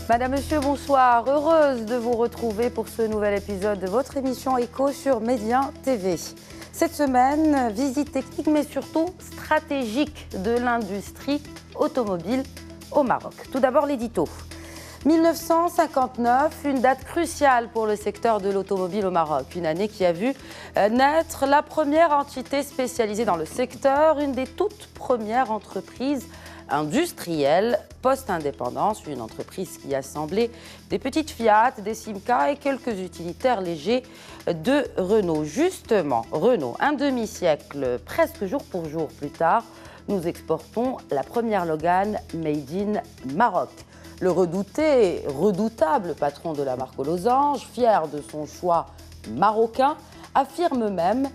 Madame, Monsieur, bonsoir. Heureuse de vous retrouver pour ce nouvel épisode de votre émission Écho sur Média TV. Cette semaine, visite technique mais surtout stratégique de l'industrie automobile au Maroc. Tout d'abord l'édito. 1959, une date cruciale pour le secteur de l'automobile au Maroc. Une année qui a vu naître la première entité spécialisée dans le secteur, une des toutes premières entreprises industrielle post-indépendance, une entreprise qui assemblait des petites Fiat, des Simca et quelques utilitaires légers de Renault. Justement, Renault, un demi-siècle, presque jour pour jour plus tard, nous exportons la première Logan Made in Maroc. Le redouté, redoutable patron de la marque aux losanges, fier de son choix marocain, affirme même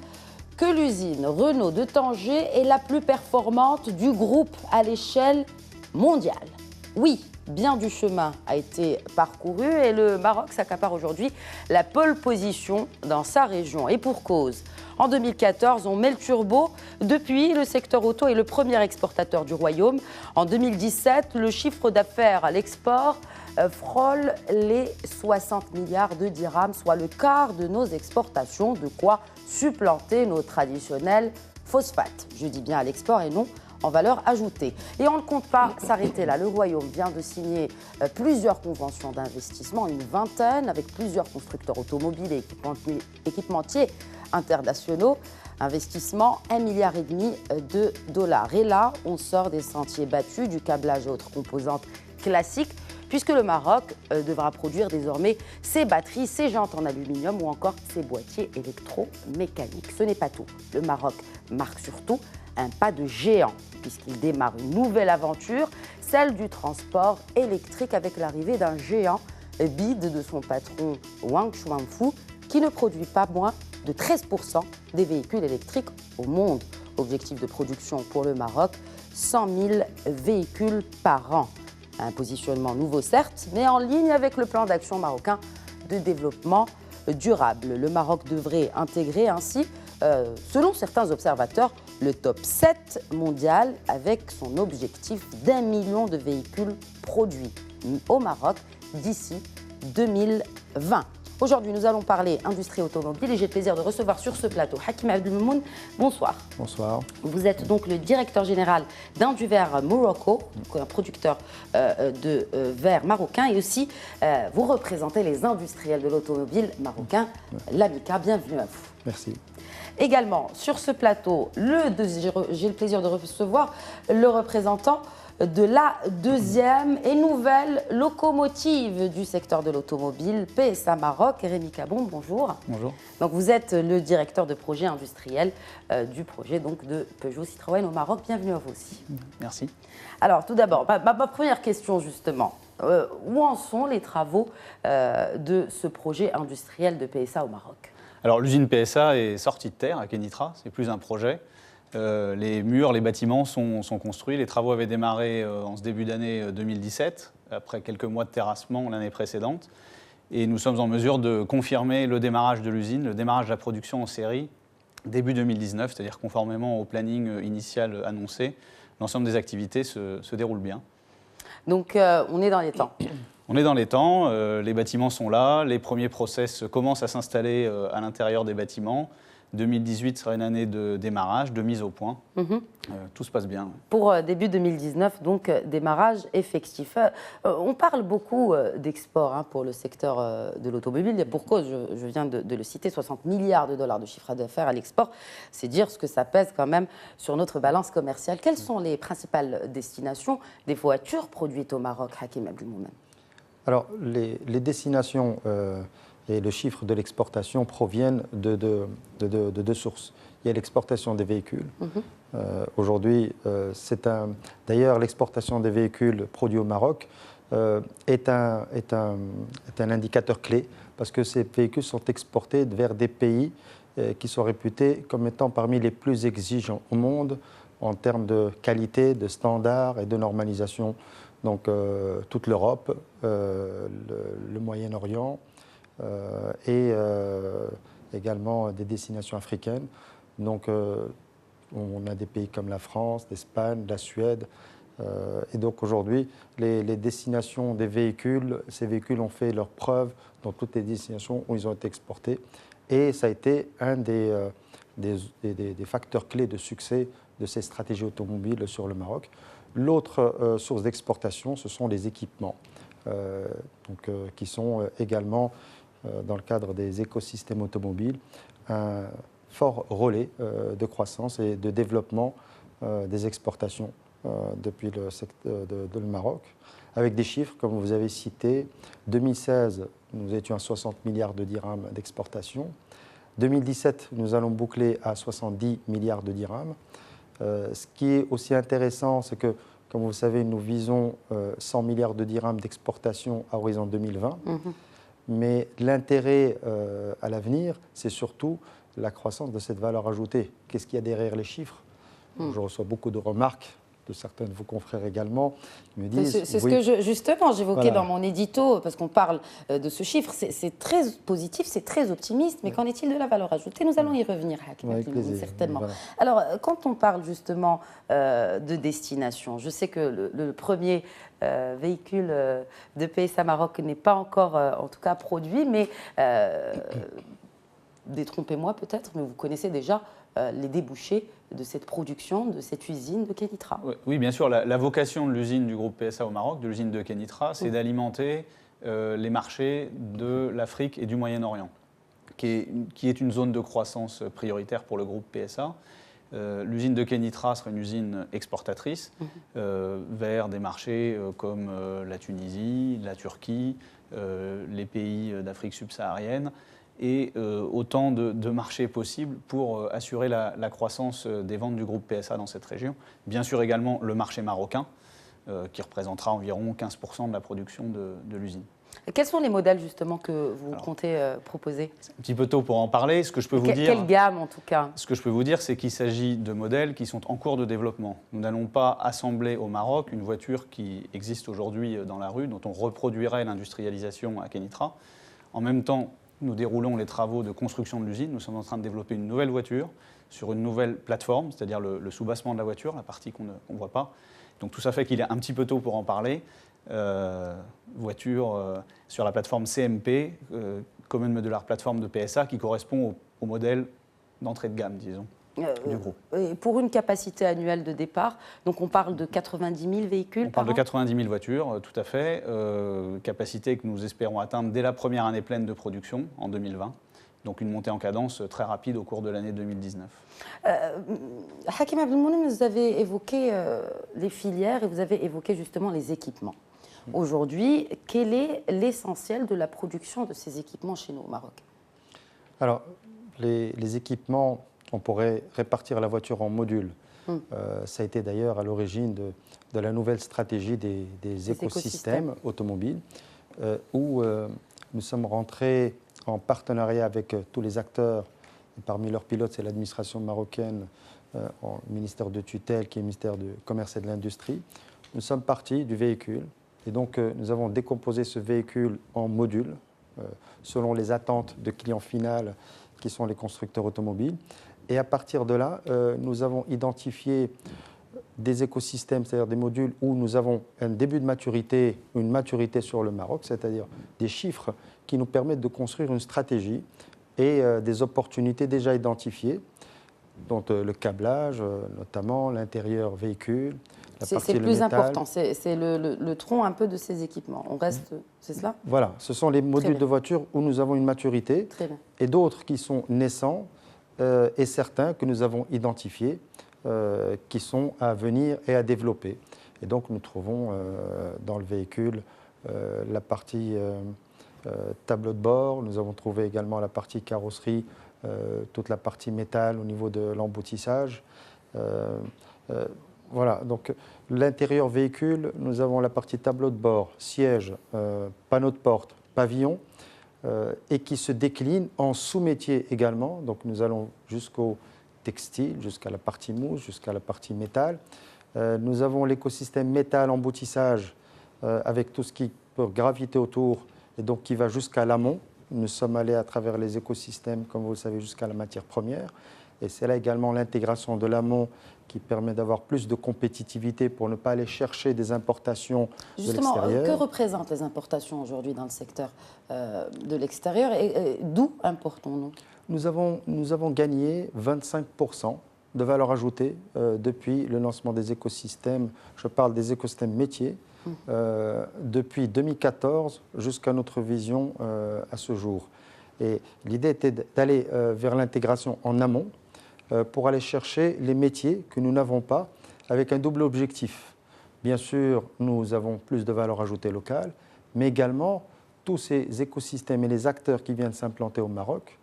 que l'usine Renault de Tanger est la plus performante du groupe à l'échelle mondiale. Oui, bien du chemin a été parcouru et le Maroc s'accapare aujourd'hui la pole position dans sa région. Et pour cause, en 2014, on met le turbo. Depuis, le secteur auto est le premier exportateur du royaume. En 2017, le chiffre d'affaires à l'export frôle les 60 milliards de dirhams, soit le quart de nos exportations, de quoi supplanter nos traditionnels phosphates. Je dis bien à l'export et non en valeur ajoutée. Et on ne compte pas s'arrêter là. Le Royaume vient de signer plusieurs conventions d'investissement, une vingtaine, avec plusieurs constructeurs automobiles et équipementiers internationaux. Investissement, 1,5 milliard de dollars. Et là, on sort des sentiers battus, du câblage et autres composantes classiques, puisque le Maroc devra produire désormais ses batteries, ses jantes en aluminium ou encore ses boîtiers électromécaniques. Ce n'est pas tout. Le Maroc marque surtout un pas de géant, puisqu'il démarre une nouvelle aventure, celle du transport électrique avec l'arrivée d'un géant bide de son patron Wang Chuanfu, qui ne produit pas moins de 13% des véhicules électriques au monde. Objectif de production pour le Maroc, 100 000 véhicules par an. Un positionnement nouveau certes, mais en ligne avec le plan d'action marocain de développement durable. Le Maroc devrait intégrer ainsi, selon certains observateurs, le top 7 mondial avec son objectif d'1 million de véhicules produits au Maroc d'ici 2020. Aujourd'hui, nous allons parler industrie automobile et j'ai le plaisir de recevoir sur ce plateau Hakim Abdelmoun. Bonsoir. Bonsoir. Vous êtes donc le directeur général d'Induverre Morocco, un producteur de verre marocain, et aussi vous représentez les industriels de l'automobile marocain, l'AMICA. Bienvenue à vous. Merci. Également, sur ce plateau, j'ai le plaisir de recevoir le représentant de la deuxième et nouvelle locomotive du secteur de l'automobile, PSA Maroc, Rémi Cabon, bonjour. Bonjour. Donc vous êtes le directeur de projet industriel du projet donc, de Peugeot Citroën au Maroc. Bienvenue à vous aussi. Merci. Alors tout d'abord, ma première question justement, où en sont les travaux de ce projet industriel de PSA au Maroc ? Alors l'usine PSA est sortie de terre à Kenitra, c'est plus un projet. Les murs, les bâtiments sont construits. Les travaux avaient démarré en ce début d'année 2017, après quelques mois de terrassement l'année précédente. Et nous sommes en mesure de confirmer le démarrage de l'usine, le démarrage de la production en série, début 2019, c'est-à-dire conformément au planning initial annoncé. L'ensemble des activités se déroulent bien. Donc on est dans les temps. On est dans les temps, les bâtiments sont là, les premiers process commencent à s'installer à l'intérieur des bâtiments. 2018 sera une année de démarrage, de mise au point. Tout se passe bien. Pour début 2019, donc démarrage effectif. On parle beaucoup d'export pour le secteur de l'automobile. Pour cause, je viens de le citer, 60 milliards de dollars de chiffre d'affaires à l'export. C'est dire ce que ça pèse quand même sur notre balance commerciale. Quelles sont les principales destinations des voitures produites au Maroc, Hakim Abdelmoun ? Alors, les destinations et le chiffre de l'exportation proviennent de deux sources. Il y a l'exportation des véhicules. Aujourd'hui, d'ailleurs, l'exportation des véhicules produits au Maroc est un indicateur clé parce que ces véhicules sont exportés vers des pays qui sont réputés comme étant parmi les plus exigeants au monde en termes de qualité, de standards et de normalisation. Donc, toute l'Europe, le Moyen-Orient, et également des destinations africaines. Donc, on a des pays comme la France, l'Espagne, la Suède Et donc aujourd'hui, les destinations des véhicules, ces véhicules ont fait leurs preuves dans toutes les destinations où ils ont été exportés. Et ça a été un des facteurs clés de succès de ces stratégies automobiles sur le Maroc. L'autre source d'exportation, ce sont les équipements, qui sont également, dans le cadre des écosystèmes automobiles, un fort relais de croissance et de développement des exportations depuis le Maroc, avec des chiffres, comme vous avez cité. 2016, nous étions à 60 milliards de dirhams d'exportation. 2017, nous allons boucler à 70 milliards de dirhams. Ce qui est aussi intéressant, c'est que, comme vous le savez, nous visons 100 milliards de dirhams d'exportation à horizon 2020. Mais l'intérêt à l'avenir, c'est surtout la croissance de cette valeur ajoutée. Qu'est-ce qu'il y a derrière les chiffres? Je reçois beaucoup de remarques de certains de vos confrères également, qui me disent... C'est ce que justement j'évoquais dans mon édito, parce qu'on parle de ce chiffre, c'est très positif, c'est très optimiste, mais qu'en est-il de la valeur ajoutée? Nous allons y revenir, Hakim, avec plaisir, certainement. Voilà. Alors, quand on parle justement de destination, je sais que le premier véhicule de PSA Maroc n'est pas encore, en tout cas, produit, mais détrompez-moi peut-être, mais vous connaissez déjà les débouchés de cette production, de cette usine de Kenitra. Oui, bien sûr. La vocation de l'usine du groupe PSA au Maroc, de l'usine de Kenitra, c'est d'alimenter les marchés de l'Afrique et du Moyen-Orient, qui est une zone de croissance prioritaire pour le groupe PSA. L'usine de Kenitra sera une usine exportatrice vers des marchés comme la Tunisie, la Turquie, les pays d'Afrique subsaharienne, et autant de marchés possibles pour assurer la croissance des ventes du groupe PSA dans cette région. Bien sûr également le marché marocain, qui représentera environ 15% de la production de l'usine. Quels sont les modèles justement que vous comptez proposer? C'est un petit peu tôt pour en parler. Ce que je peux vous dire, quelle gamme en tout cas? Ce que je peux vous dire, c'est qu'il s'agit de modèles qui sont en cours de développement. Nous n'allons pas assembler au Maroc une voiture qui existe aujourd'hui dans la rue, dont on reproduirait l'industrialisation à Kenitra. En même temps, nous déroulons les travaux de construction de l'usine. Nous sommes en train de développer une nouvelle voiture sur une nouvelle plateforme, c'est-à-dire le sous-bassement de la voiture, la partie qu'on ne voit pas. Donc tout ça fait qu'il est un petit peu tôt pour en parler. Voiture sur la plateforme CMP, Common Modular Platform de PSA, qui correspond au modèle d'entrée de gamme, disons, du groupe. Et pour une capacité annuelle de départ, donc on parle de 90 000 véhicules. On parle de 90 000 voitures, tout à fait. Capacité que nous espérons atteindre dès la première année pleine de production, en 2020. Donc une montée en cadence très rapide au cours de l'année 2019. Hakim Abdelmounem, vous avez évoqué les filières et vous avez évoqué justement les équipements. Aujourd'hui, quel est l'essentiel de la production de ces équipements chez nous au Maroc? Alors, les équipements, on pourrait répartir la voiture en modules. Ça a été d'ailleurs à l'origine de la nouvelle stratégie des écosystèmes automobiles, où nous sommes rentrés en partenariat avec tous les acteurs. Et parmi leurs pilotes, c'est l'administration marocaine, le ministère de tutelle, qui est le ministère du Commerce et de l'Industrie. Nous sommes partis du véhicule. Et donc, nous avons décomposé ce véhicule en modules, selon les attentes de clients finaux, qui sont les constructeurs automobiles. Et à partir de là, nous avons identifié des écosystèmes, c'est-à-dire des modules où nous avons un début de maturité, une maturité sur le Maroc, c'est-à-dire des chiffres qui nous permettent de construire une stratégie et des opportunités déjà identifiées, dont le câblage, notamment l'intérieur véhicule. C'est le plus important, c'est le tronc un peu de ces équipements. On reste, c'est cela? Voilà, ce sont les modules de voiture où nous avons une maturité et d'autres qui sont naissants et certains que nous avons identifiés qui sont à venir et à développer. Et donc nous trouvons dans le véhicule la partie tableau de bord, nous avons trouvé également la partie carrosserie, toute la partie métal au niveau de l'emboutissage. Voilà, donc l'intérieur véhicule, nous avons la partie tableau de bord, siège, panneau de porte, pavillon, et qui se décline en sous-métiers également. Donc nous allons jusqu'au textile, jusqu'à la partie mousse, jusqu'à la partie métal. Nous avons l'écosystème métal emboutissage avec tout ce qui peut graviter autour et donc qui va jusqu'à l'amont. Nous sommes allés à travers les écosystèmes, comme vous le savez, jusqu'à la matière première. Et c'est là également l'intégration de l'amont qui permet d'avoir plus de compétitivité pour ne pas aller chercher des importations de Justement, l'extérieur. que représentent les importations aujourd'hui dans le secteur de l'extérieur et d'où importons-nous? Nous avons gagné 25% de valeur ajoutée depuis le lancement des écosystèmes. Je parle des écosystèmes métiers. Depuis 2014 jusqu'à notre vision à ce jour. Et l'idée était d'aller vers l'intégration en amont pour aller chercher les métiers que nous n'avons pas avec un double objectif. Bien sûr, nous avons plus de valeur ajoutée locale, mais également tous ces écosystèmes et les acteurs qui viennent s'implanter au Maroc,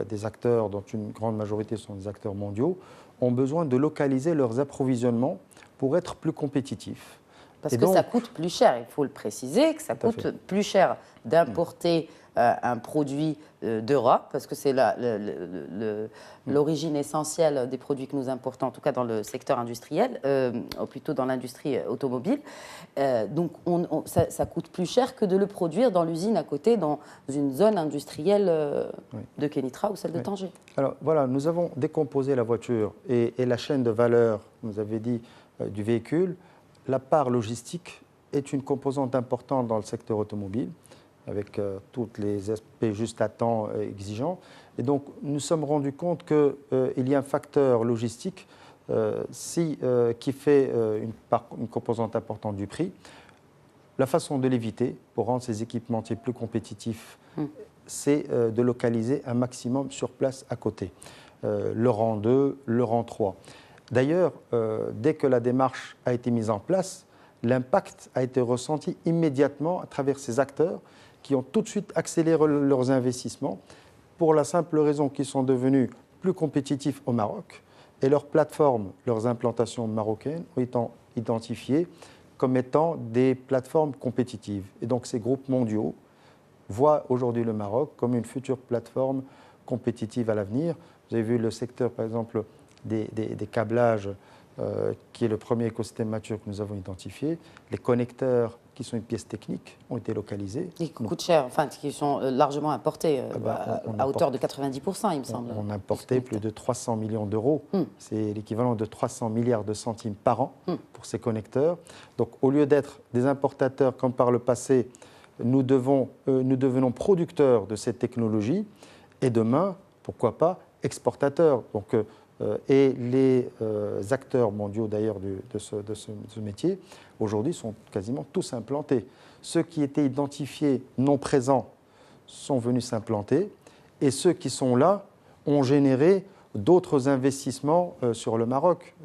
des acteurs dont une grande majorité sont des acteurs mondiaux, ont besoin de localiser leurs approvisionnements pour être plus compétitifs. Parce que ça coûte plus cher, il faut le préciser, que ça coûte plus cher d'importer un produit d'Europe, parce que c'est l'origine essentielle des produits que nous importons, en tout cas dans le secteur industriel, ou plutôt dans l'industrie automobile. Donc ça coûte plus cher que de le produire dans l'usine à côté, dans une zone industrielle de Kénitra ou celle de Tanger. Alors voilà, nous avons décomposé la voiture et la chaîne de valeur, vous avez dit, du véhicule. La part logistique est une composante importante dans le secteur automobile, avec tous les aspects juste à temps exigeants. Et donc, nous nous sommes rendus compte qu'il y a un facteur logistique qui fait une composante importante du prix. La façon de l'éviter, pour rendre ces équipementiers plus compétitifs, c'est de localiser un maximum sur place à côté. Le rang 2, le rang 3. D'ailleurs, dès que la démarche a été mise en place, l'impact a été ressenti immédiatement à travers ces acteurs qui ont tout de suite accéléré leurs investissements pour la simple raison qu'ils sont devenus plus compétitifs au Maroc et leurs plateformes, leurs implantations marocaines ont été identifiées comme étant des plateformes compétitives. Et donc ces groupes mondiaux voient aujourd'hui le Maroc comme une future plateforme compétitive à l'avenir. Vous avez vu le secteur, par exemple, des câblages, qui est le premier écosystème mature que nous avons identifié. Les connecteurs, qui sont une pièce technique, ont été localisés. Qui coûtent cher, enfin, qui sont largement importés à hauteur de 90%, il me semble. On a importé plus de 300 millions d'euros. C'est l'équivalent de 300 milliards de centimes par an pour ces connecteurs. Donc, au lieu d'être des importateurs comme par le passé, nous devenons producteurs de cette technologie et demain, pourquoi pas, exportateurs. Donc, et les acteurs mondiaux d'ailleurs de ce métier, aujourd'hui, sont quasiment tous implantés. Ceux qui étaient identifiés non présents sont venus s'implanter et ceux qui sont là ont généré d'autres investissements sur le Maroc.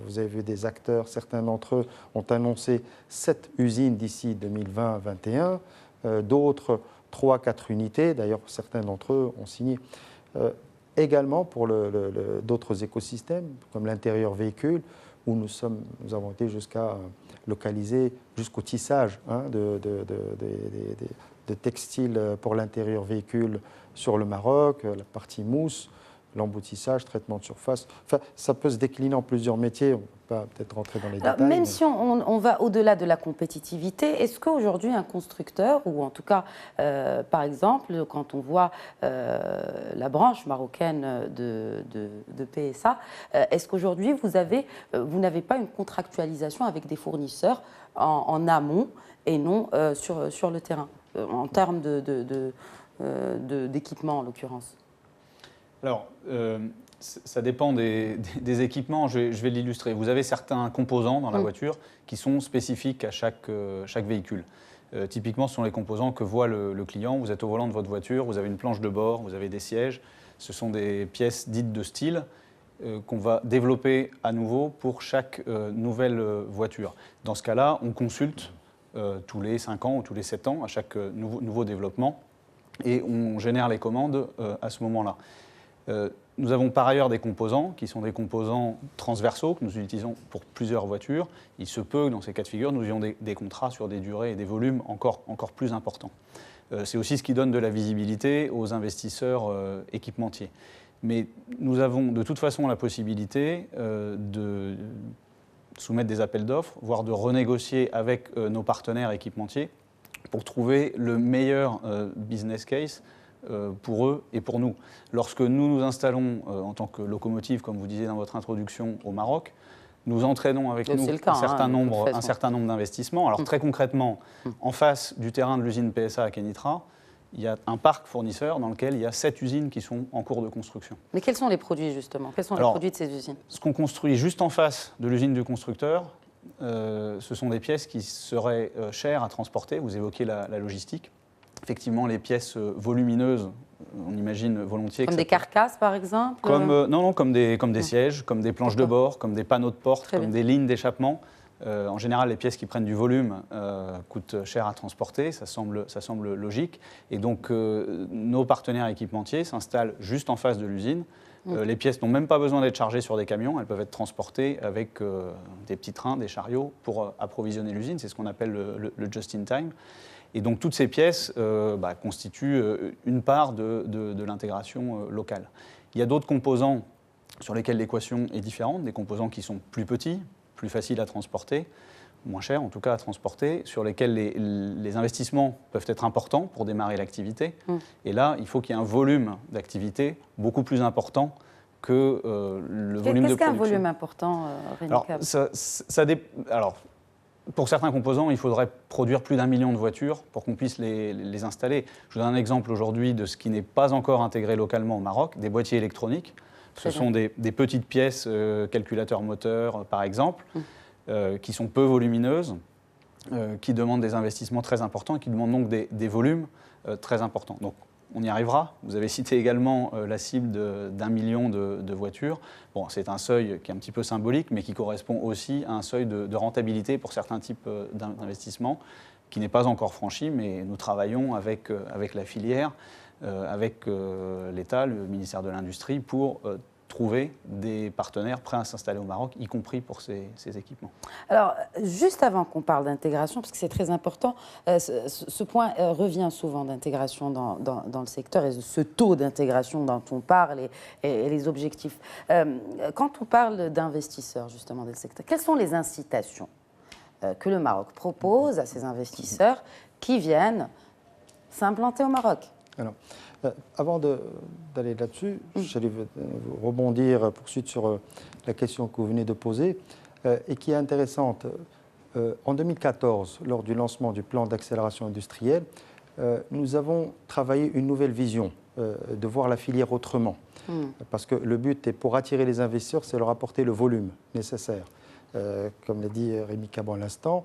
Vous avez vu des acteurs, certains d'entre eux ont annoncé 7 usines d'ici 2020-2021, d'autres 3-4 unités, d'ailleurs certains d'entre eux ont signé. Également pour d'autres écosystèmes, comme l'intérieur véhicule, où nous avons été jusqu'à localiser, jusqu'au tissage de textiles pour l'intérieur véhicule sur le Maroc, la partie mousse, l'emboutissage, traitement de surface. Enfin, ça peut se décliner en plusieurs métiers. On ne peut pas peut-être rentrer dans les détails. Même si on va au-delà de la compétitivité, est-ce qu'aujourd'hui un constructeur, ou en tout cas, par exemple, quand on voit la branche marocaine de PSA, est-ce qu'aujourd'hui vous n'avez pas une contractualisation avec des fournisseurs en amont et non sur le terrain, en termes d'équipement en l'occurrence? Alors, ça dépend des équipements. Je vais l'illustrer. Vous avez certains composants dans la voiture qui sont spécifiques à chaque véhicule. Typiquement, ce sont les composants que voit le client. Vous êtes au volant de votre voiture, vous avez une planche de bord, vous avez des sièges. Ce sont des pièces dites de style qu'on va développer à nouveau pour chaque nouvelle voiture. Dans ce cas-là, on consulte tous les 5 ans ou tous les 7 ans à chaque nouveau développement et on génère les commandes à ce moment-là. Nous avons par ailleurs des composants qui sont des composants transversaux que nous utilisons pour plusieurs voitures. Il se peut que dans ces cas de figure, nous ayons des contrats sur des durées et des volumes encore plus importants. C'est aussi ce qui donne de la visibilité aux investisseurs équipementiers. Mais nous avons de toute façon la possibilité de soumettre des appels d'offres, voire de renégocier avec nos partenaires équipementiers pour trouver le meilleur business case pour eux et pour nous. Lorsque nous nous installons en tant que locomotive, comme vous disiez dans votre introduction, au Maroc, nous entraînons avec nous un certain nombre d'investissements. Alors très concrètement, en face du terrain de l'usine PSA à Kenitra, il y a un parc fournisseur dans lequel il y a 7 usines qui sont en cours de construction. Mais quels sont les produits justement? Quels sont les produits de ces usines? Ce qu'on construit juste en face de l'usine du constructeur, ce sont des pièces qui seraient chères à transporter. Vous évoquiez la logistique. Effectivement, les pièces volumineuses, on imagine volontiers. Comme des carcasses, par exemple? Comme des sièges, comme des planches de bord, comme des panneaux de porte, comme des lignes d'échappement. En général, les pièces qui prennent du volume coûtent cher à transporter, ça semble logique. Et donc, nos partenaires équipementiers s'installent juste en face de l'usine. Les pièces n'ont même pas besoin d'être chargées sur des camions, elles peuvent être transportées avec des petits trains, des chariots pour approvisionner l'usine. C'est ce qu'on appelle le just-in-time. Et donc toutes ces pièces constituent une part de l'intégration locale. Il y a d'autres composants sur lesquels l'équation est différente, des composants qui sont plus petits, plus faciles à transporter, moins chers en tout cas à transporter, sur lesquels les investissements peuvent être importants pour démarrer l'activité. Et là, il faut qu'il y ait un volume d'activité beaucoup plus important que le volume de production. Qu'est-ce qu'un volume important, Rémi Cabon? Alors, pour certains composants, il faudrait produire plus d'1 million de voitures pour qu'on puisse les installer. Je vous donne un exemple aujourd'hui de ce qui n'est pas encore intégré localement au Maroc, des boîtiers électroniques. Ce sont des petites pièces, calculateurs moteurs par exemple, qui sont peu volumineuses, qui demandent des investissements très importants et qui demandent donc des volumes très importants. Donc, on y arrivera. Vous avez cité également la cible d'1 million de voitures. Bon, c'est un seuil qui est un petit peu symbolique, mais qui correspond aussi à un seuil de rentabilité pour certains types d'investissements, qui n'est pas encore franchi, mais nous travaillons avec la filière, avec l'État, le ministère de l'Industrie, pour trouver des partenaires prêts à s'installer au Maroc, y compris pour ces équipements. Alors, juste avant qu'on parle d'intégration, parce que c'est très important, ce point revient souvent d'intégration dans le secteur et ce taux d'intégration dont on parle et les objectifs. Quand on parle d'investisseurs, justement, dans le secteur, quelles sont les incitations que le Maroc propose à ces investisseurs qui viennent s'implanter au Maroc? Alors, avant d'aller là-dessus, j'allais rebondir poursuite sur la question que vous venez de poser et qui est intéressante. En 2014, lors du lancement du plan d'accélération industrielle, nous avons travaillé une nouvelle vision de voir la filière autrement. Parce que le but est, pour attirer les investisseurs, c'est leur apporter le volume nécessaire. Comme l'a dit Rémi Cabon à l'instant,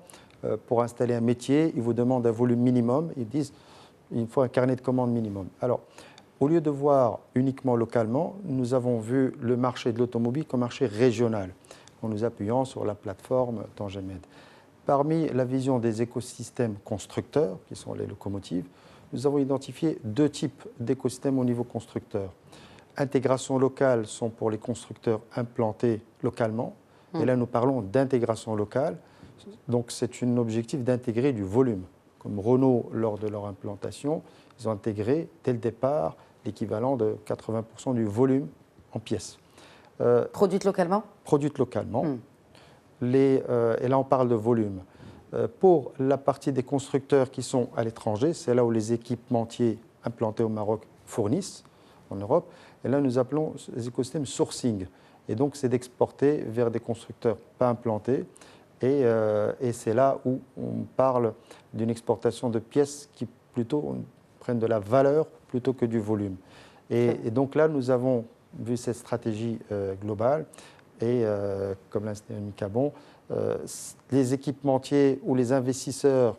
pour installer un métier, ils vous demandent un volume minimum. Ils disent il faut un carnet de commandes minimum. Alors, au lieu de voir uniquement localement, nous avons vu le marché de l'automobile comme marché régional, en nous appuyant sur la plateforme Tangemed. Parmi la vision des écosystèmes constructeurs, qui sont les locomotives, nous avons identifié 2 types d'écosystèmes au niveau constructeur. Intégration locale sont pour les constructeurs implantés localement, et là nous parlons d'intégration locale, donc c'est un objectif d'intégrer du volume. Comme Renault, lors de leur implantation, ils ont intégré dès le départ l'équivalent de 80% du volume en pièces. Produites localement? Produites localement. Et là, on parle de volume. Pour la partie des constructeurs qui sont à l'étranger, c'est là où les équipementiers implantés au Maroc fournissent, en Europe. Et là, nous appelons les écosystèmes sourcing. Et donc, c'est d'exporter vers des constructeurs pas implantés. Et c'est là où on parle d'une exportation de pièces qui plutôt prennent de la valeur plutôt que du volume. Et donc là, nous avons vu cette stratégie globale. Et comme l'a dit Rémi Cabon, les équipementiers ou les investisseurs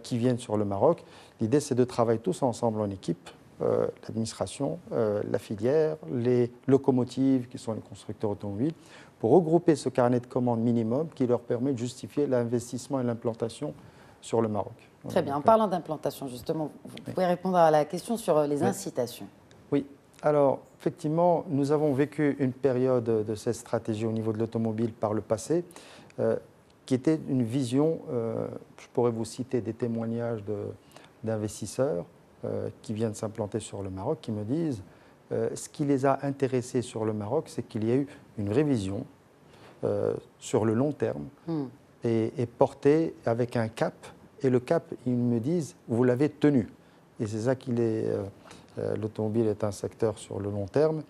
qui viennent sur le Maroc, l'idée c'est de travailler tous ensemble en équipe, l'administration, la filière, les locomotives qui sont les constructeurs automobiles, pour regrouper ce carnet de commandes minimum qui leur permet de justifier l'investissement et l'implantation sur le Maroc. Très bien. En parlant d'implantation, justement, vous pouvez répondre à la question sur les incitations. Oui. Alors, effectivement, nous avons vécu une période de cette stratégie au niveau de l'automobile par le passé, qui était une vision, je pourrais vous citer des témoignages d'investisseurs qui viennent s'implanter sur le Maroc, qui me disent ce qui les a intéressés sur le Maroc, c'est qu'il y a eu une révision sur le long terme et portée avec un cap. Et le cap, ils me disent, vous l'avez tenu. Et c'est ça qui L'automobile est un secteur sur le long terme.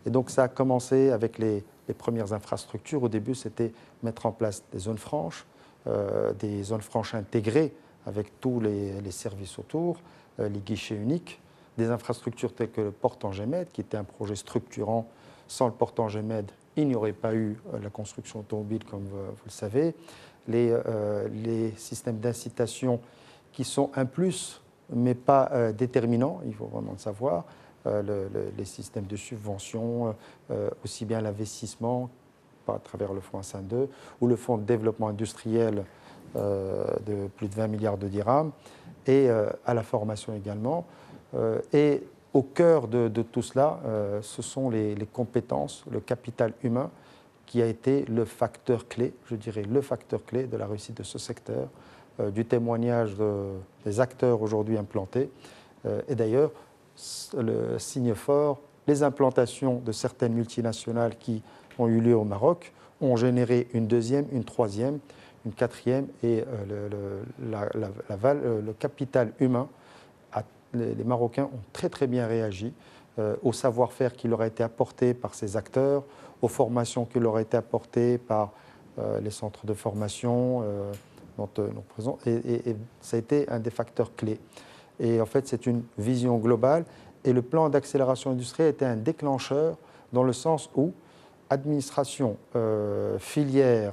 Et donc ça a commencé avec les premières infrastructures. Au début, c'était mettre en place des zones franches intégrées avec tous les services autour, les guichets uniques, des infrastructures telles que le Port-Tangemed, qui était un projet structurant. Sans le Port-Tangemed, il n'y aurait pas eu la construction automobile, comme vous le savez. Les systèmes d'incitation qui sont un plus, mais pas déterminants, il faut vraiment le savoir. Les systèmes de subvention, aussi bien l'investissement, à travers le fonds Hassan II, ou le fonds de développement industriel de plus de 20 milliards de dirhams, et à la formation également. Et au cœur de tout cela, ce sont les compétences, le capital humain, qui a été le facteur clé, je dirais le facteur clé de la réussite de ce secteur, du témoignage des acteurs aujourd'hui implantés. Et d'ailleurs, le signe fort, les implantations de certaines multinationales qui ont eu lieu au Maroc ont généré une deuxième, une troisième, une quatrième, et le capital humain, les Marocains ont très très bien réagi au savoir-faire qui leur a été apporté par ces acteurs, aux formations qui leur ont été apportées par les centres de formation dont nous présents, et ça a été un des facteurs clés. Et en fait, c'est une vision globale, et le plan d'accélération industrielle était un déclencheur dans le sens où administration, filière,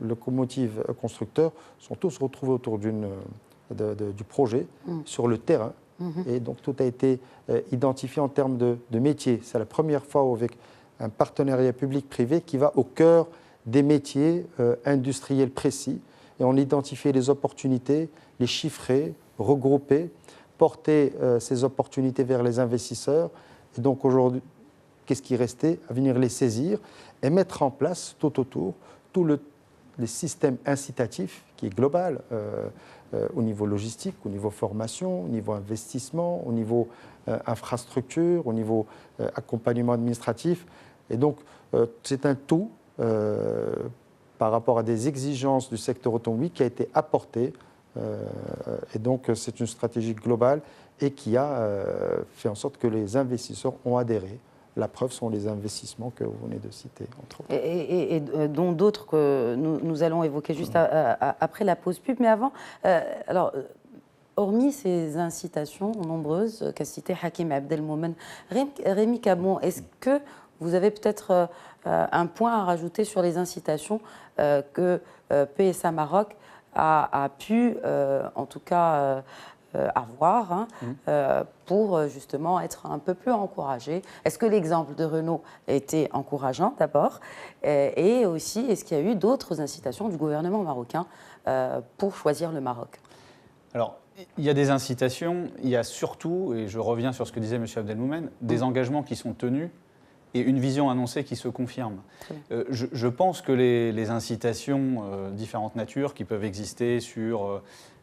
locomotive, constructeurs sont tous retrouvés autour du projet sur le terrain. Et donc tout a été identifié en termes de métiers. C'est la première fois avec un partenariat public-privé qui va au cœur des métiers industriels précis. Et on identifiait les opportunités, les chiffrer, regrouper, porter ces opportunités vers les investisseurs. Et donc aujourd'hui, qu'est-ce qui restait? À venir les saisir et mettre en place tout autour tout le système incitatif qui est global au niveau logistique, au niveau formation, au niveau investissement, au niveau infrastructure, au niveau accompagnement administratif. Et donc, c'est un tout par rapport à des exigences du secteur automobile qui a été apporté. Et donc, c'est une stratégie globale et qui a fait en sorte que les investisseurs ont adhéré. La preuve sont les investissements que vous venez de citer, entre autres. Et dont d'autres que nous allons évoquer juste après la pause pub. Mais avant, alors, hormis ces incitations nombreuses qu'a cité Hakim Abdelmoumen, Rémi Cabon, est-ce que vous avez peut-être un point à rajouter sur les incitations que PSA Maroc a pu, en tout cas, avoir pour justement être un peu plus encouragé? Est-ce que l'exemple de Renault était encourageant d'abord? Et aussi, est-ce qu'il y a eu d'autres incitations du gouvernement marocain pour choisir le Maroc? Alors, il y a des incitations, il y a surtout, et je reviens sur ce que disait M. Abdelmoumen, des engagements qui sont tenus et une vision annoncée qui se confirme. Je pense que les incitations différentes natures qui peuvent exister sur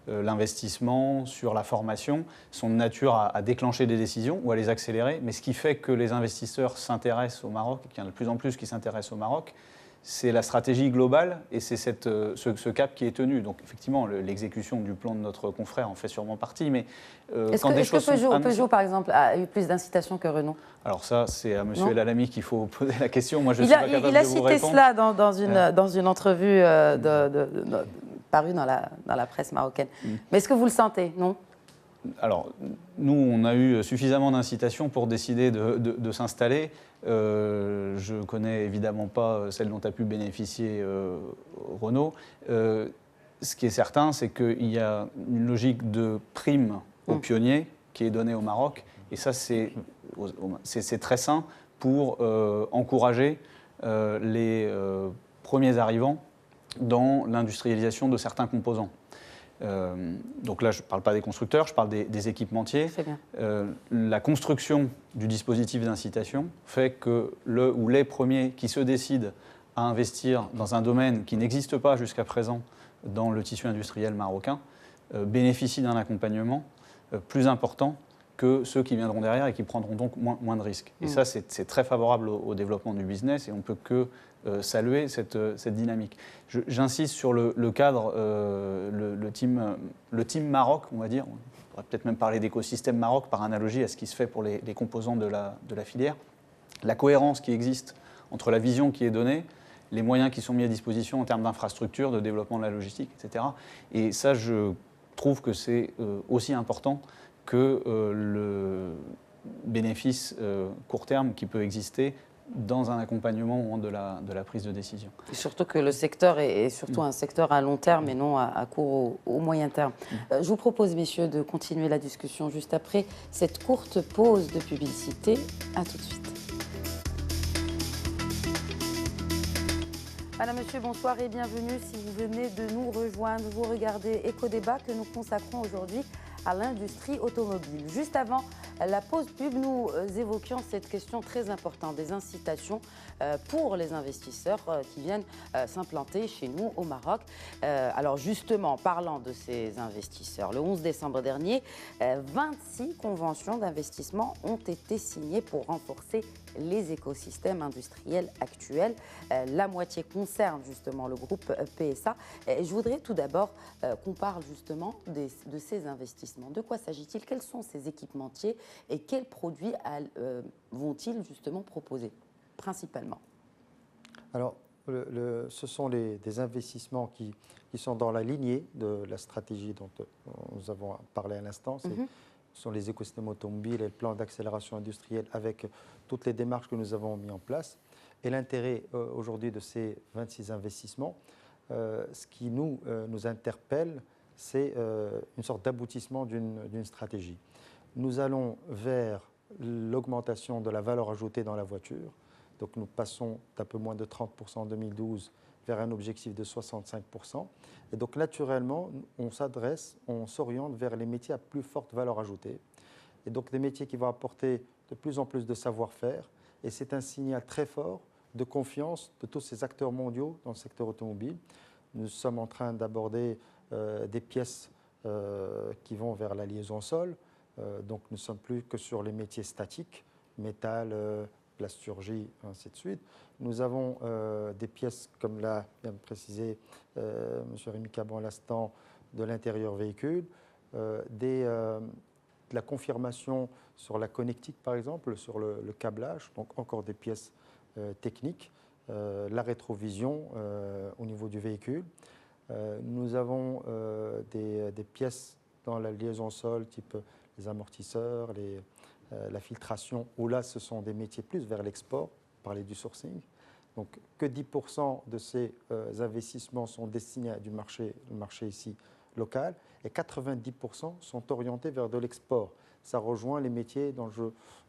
l'investissement, sur la formation, sont de nature à déclencher des décisions ou à les accélérer. Mais ce qui fait que les investisseurs s'intéressent au Maroc, et qu'il y en a de plus en plus qui s'intéressent au Maroc, c'est la stratégie globale et c'est ce cap qui est tenu. Donc effectivement, l'exécution du plan de notre confrère en fait sûrement partie. Mais est-ce que Peugeot, par exemple, a eu plus d'incitation que Renault? Alors ça, c'est à M. El Alami qu'il faut poser la question. Moi, je ne suis pas capable de vous répondre. Il a cité cela dans une entrevue parue dans la presse marocaine. Mais est-ce que vous le sentez, non? Alors, nous, on a eu suffisamment d'incitations pour décider de s'installer. Je ne connais évidemment pas celle dont a pu bénéficier Renault. Ce qui est certain, c'est qu'il y a une logique de prime aux pionniers qui est donnée au Maroc. Et ça, c'est très sain pour encourager les premiers arrivants dans l'industrialisation de certains composants. Donc là, je ne parle pas des constructeurs, je parle des équipementiers. La construction du dispositif d'incitation fait que le ou les premiers qui se décident à investir dans un domaine qui n'existe pas jusqu'à présent dans le tissu industriel marocain bénéficient d'un accompagnement plus important que ceux qui viendront derrière et qui prendront donc moins de risques. Et ça, c'est très favorable au développement du business et on ne peut que saluer cette dynamique. J'insiste sur le cadre, le team Maroc, on va dire. On pourrait peut-être même parler d'écosystème Maroc par analogie à ce qui se fait pour les composants de la filière. La cohérence qui existe entre la vision qui est donnée, les moyens qui sont mis à disposition en termes d'infrastructures, de développement de la logistique, etc. Et ça, je trouve que c'est aussi important que le bénéfice court terme qui peut exister dans un accompagnement au moment de la prise de décision. Et surtout que le secteur est surtout un secteur à long terme et non à court au moyen terme. Je vous propose, messieurs, de continuer la discussion juste après cette courte pause de publicité. À tout de suite. Madame, Monsieur, bonsoir et bienvenue. Si vous venez de nous rejoindre, vous regardez Éco-Débat que nous consacrons aujourd'hui à l'industrie automobile. Juste avant la pause pub, nous évoquions cette question très importante des incitations pour les investisseurs qui viennent s'implanter chez nous au Maroc. Alors justement, parlant de ces investisseurs, le 11 décembre dernier, 26 conventions d'investissement ont été signées pour renforcer les écosystèmes industriels actuels. La moitié concerne justement le groupe PSA. Et je voudrais tout d'abord qu'on parle justement de ces investissements. De quoi s'agit-il? Quels sont ces équipementiers et quels produits vont-ils justement proposer principalement? Alors, ce sont des investissements qui sont dans la lignée de la stratégie dont nous avons parlé à l'instant. Ce sont les écosystèmes automobiles et le plan d'accélération industrielle avec toutes les démarches que nous avons mis en place. Et l'intérêt aujourd'hui de ces 26 investissements, ce qui nous interpelle, c'est une sorte d'aboutissement d'une stratégie. Nous allons vers l'augmentation de la valeur ajoutée dans la voiture. Donc nous passons d'un peu moins de 30% en 2012 vers un objectif de 65%. Et donc naturellement, on s'oriente vers les métiers à plus forte valeur ajoutée. Et donc des métiers qui vont apporter de plus en plus de savoir-faire. Et c'est un signal très fort de confiance de tous ces acteurs mondiaux dans le secteur automobile. Nous sommes en train d'aborder des pièces qui vont vers la liaison sol. Donc nous ne sommes plus que sur les métiers statiques, métal, plasturgie, ainsi de suite. Nous avons des pièces, comme l'a bien précisé M. Rémi Cabon à l'instant, de l'intérieur véhicule, de la confirmation sur la connectique, par exemple, sur le câblage, donc encore des pièces techniques, la rétrovision au niveau du véhicule. Nous avons des pièces dans la liaison sol, type les amortisseurs, la filtration, où là, ce sont des métiers plus vers l'export, parler du sourcing. Donc, que 10% de ces investissements sont destinés à le marché ici local, et 90% sont orientés vers de l'export. Ça rejoint les métiers dont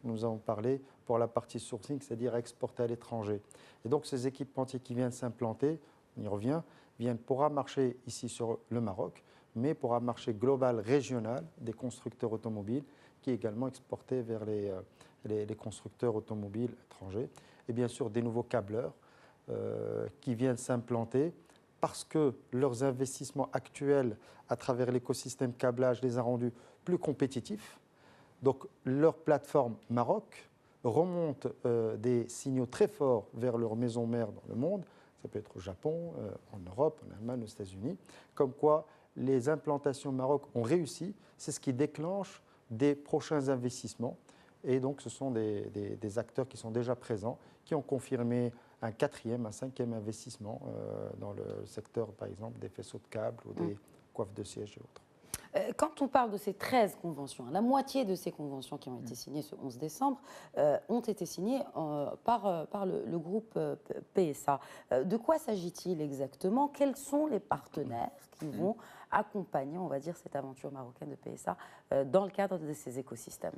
nous avons parlé pour la partie sourcing, c'est-à-dire exporter à l'étranger. Et donc, ces équipementiers qui viennent s'implanter, on y revient, viennent pour un marché ici sur le Maroc, mais pour un marché global, régional des constructeurs automobiles, qui est également exporté vers les constructeurs automobiles étrangers. Et bien sûr, des nouveaux câbleurs qui viennent s'implanter parce que leurs investissements actuels à travers l'écosystème câblage les a rendus plus compétitifs. Donc, leur plateforme Maroc remonte des signaux très forts vers leur maison mère dans le monde. Ça peut être au Japon, en Europe, en Allemagne, aux États-Unis. Comme quoi, les implantations Maroc ont réussi. C'est ce qui déclenche des prochains investissements. Et donc, ce sont des acteurs qui sont déjà présents, qui ont confirmé un 4e, un 5e investissement dans le secteur, par exemple, des faisceaux de câbles ou des coiffes de sièges et autres. Quand on parle de ces 13 conventions, la moitié de ces conventions qui ont été signées ce 11 décembre ont été signées par le groupe PSA. De quoi s'agit-il exactement? Quels sont les partenaires qui vont accompagner, on va dire, cette aventure marocaine de PSA dans le cadre de ces écosystèmes?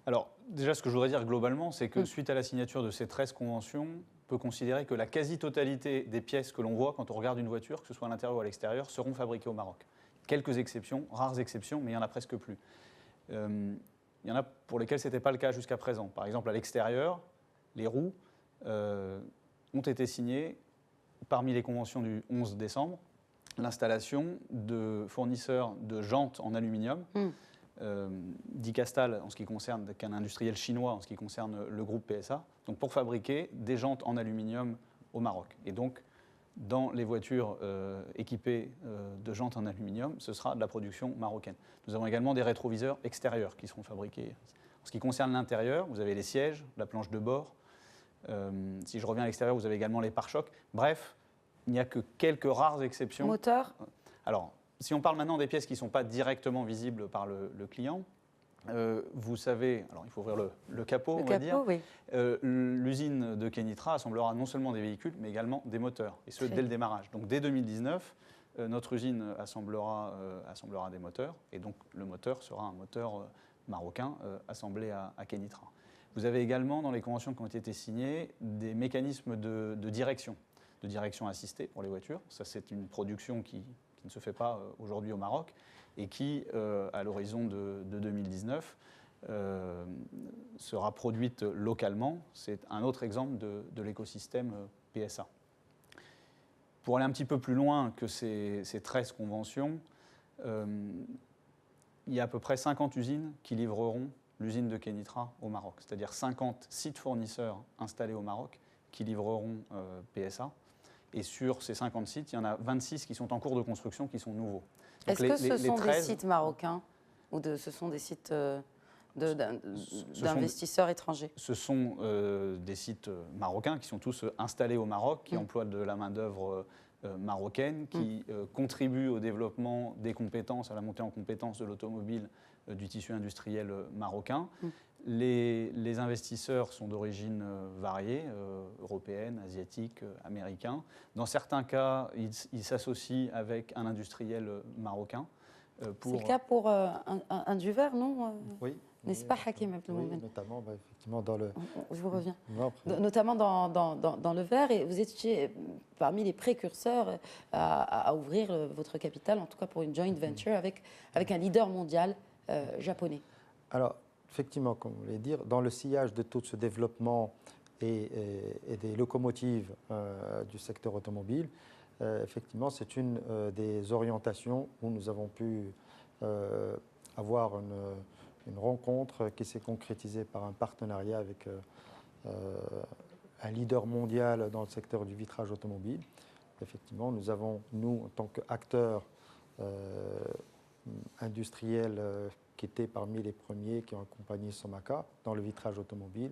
Alors, déjà, ce que je voudrais dire globalement, c'est que suite à la signature de ces 13 conventions, on peut considérer que la quasi-totalité des pièces que l'on voit quand on regarde une voiture, que ce soit à l'intérieur ou à l'extérieur, seront fabriquées au Maroc. Quelques exceptions, rares exceptions, mais il n'y en a presque plus. Il y en a pour lesquelles ce n'était pas le cas jusqu'à présent. Par exemple, à l'extérieur, les roues ont été signées parmi les conventions du 11 décembre, l'installation de fournisseurs de jantes en aluminium, d'Icastal en ce qui concerne, qu'un industriel chinois en ce qui concerne le groupe PSA, donc pour fabriquer des jantes en aluminium au Maroc. Et donc, dans les voitures équipées de jantes en aluminium, ce sera de la production marocaine. Nous avons également des rétroviseurs extérieurs qui seront fabriqués. En ce qui concerne l'intérieur, vous avez les sièges, la planche de bord. Si je reviens à l'extérieur, vous avez également les pare-chocs. Bref, il n'y a que quelques rares exceptions. Moteur ? Alors, si on parle maintenant des pièces qui ne sont pas directement visibles par le client, vous savez, alors il faut ouvrir le capot, on va dire. Oui. L'usine de Kenitra assemblera non seulement des véhicules, mais également des moteurs, et ce dès le démarrage. Donc dès 2019, notre usine assemblera des moteurs, et donc le moteur sera un moteur marocain assemblé à Kenitra. Vous avez également, dans les conventions qui ont été signées, des mécanismes de direction assistée pour les voitures. Ça, c'est une production qui ne se fait pas aujourd'hui au Maroc et qui, à l'horizon de 2019, sera produite localement. C'est un autre exemple de l'écosystème PSA. Pour aller un petit peu plus loin que ces 13 conventions, il y a à peu près 50 usines qui livreront l'usine de Kenitra au Maroc, c'est-à-dire 50 sites fournisseurs installés au Maroc qui livreront PSA. Et sur ces 50 sites, il y en a 26 qui sont en cours de construction, qui sont nouveaux. Est-ce que ce sont des sites marocains ou ce sont des sites d'investisseurs étrangers? Ce sont des sites marocains qui sont tous installés au Maroc, qui emploient de la main-d'œuvre marocaine, qui contribuent au développement des compétences, à la montée en compétences de l'automobile du tissu industriel marocain. Les investisseurs sont d'origine variée, européenne, asiatique, américain. Dans certains cas, ils s'associent avec un industriel marocain. C'est le cas pour un du verre, non? Oui. N'est-ce pas, Hakim Abdelmoumen? Oui, notamment, effectivement, dans le... Je vous reviens. Non, notamment dans le verre, et vous étiez parmi les précurseurs à ouvrir votre capital, en tout cas pour une joint venture avec un leader mondial japonais. Alors, effectivement, comme vous voulez dire, dans le sillage de tout ce développement et des locomotives du secteur automobile, effectivement, c'est une des orientations où nous avons pu avoir une rencontre qui s'est concrétisée par un partenariat avec un leader mondial dans le secteur du vitrage automobile. Effectivement, nous avons, nous, en tant qu'acteurs industriels qui étaient parmi les premiers qui ont accompagné Somaka dans le vitrage automobile,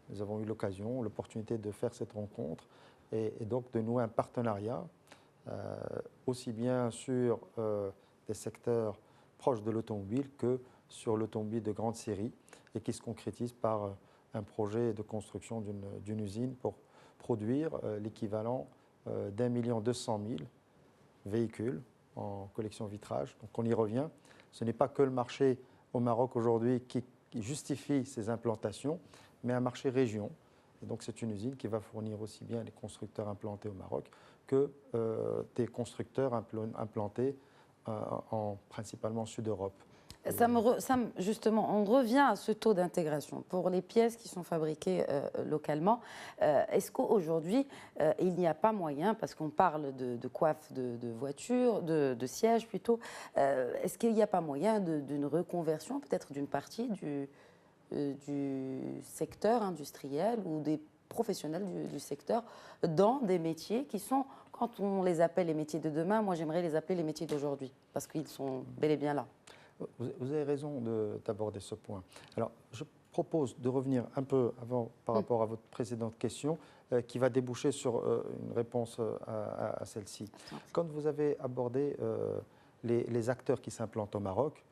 nous avons eu l'occasion, l'opportunité de faire cette rencontre et donc de nouer un partenariat aussi bien sur des secteurs proches de l'automobile que sur l'automobile de grande série et qui se concrétise par un projet de construction d'une usine pour produire l'équivalent d'1,2 million véhicules en collection vitrage. Donc on y revient. Ce n'est pas que le marché au Maroc aujourd'hui qui justifie ces implantations, mais un marché région. Et donc c'est une usine qui va fournir aussi bien les constructeurs implantés au Maroc que des constructeurs implantés principalement en Sud-Europe. Justement, on revient à ce taux d'intégration pour les pièces qui sont fabriquées localement. Est-ce qu'aujourd'hui, il n'y a pas moyen, parce qu'on parle de coiffe de voiture, de siège plutôt, est-ce qu'il n'y a pas moyen d'une reconversion, peut-être d'une partie du secteur industriel ou des professionnels du secteur dans des métiers qui sont, quand on les appelle les métiers de demain, moi j'aimerais les appeler les métiers d'aujourd'hui, parce qu'ils sont bel et bien là. Vous avez raison d'aborder ce point. Alors, je propose de revenir un peu avant par rapport à votre précédente question, qui va déboucher sur une réponse à celle-ci. Quand vous avez abordé les acteurs qui s'implantent au Maroc,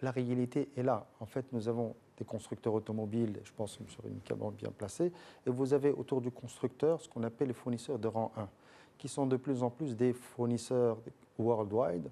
la réalité est là. En fait, nous avons des constructeurs automobiles, je pense que M. Rémy bien placé, et vous avez autour du constructeur ce qu'on appelle les fournisseurs de rang 1, qui sont de plus en plus des fournisseurs worldwide,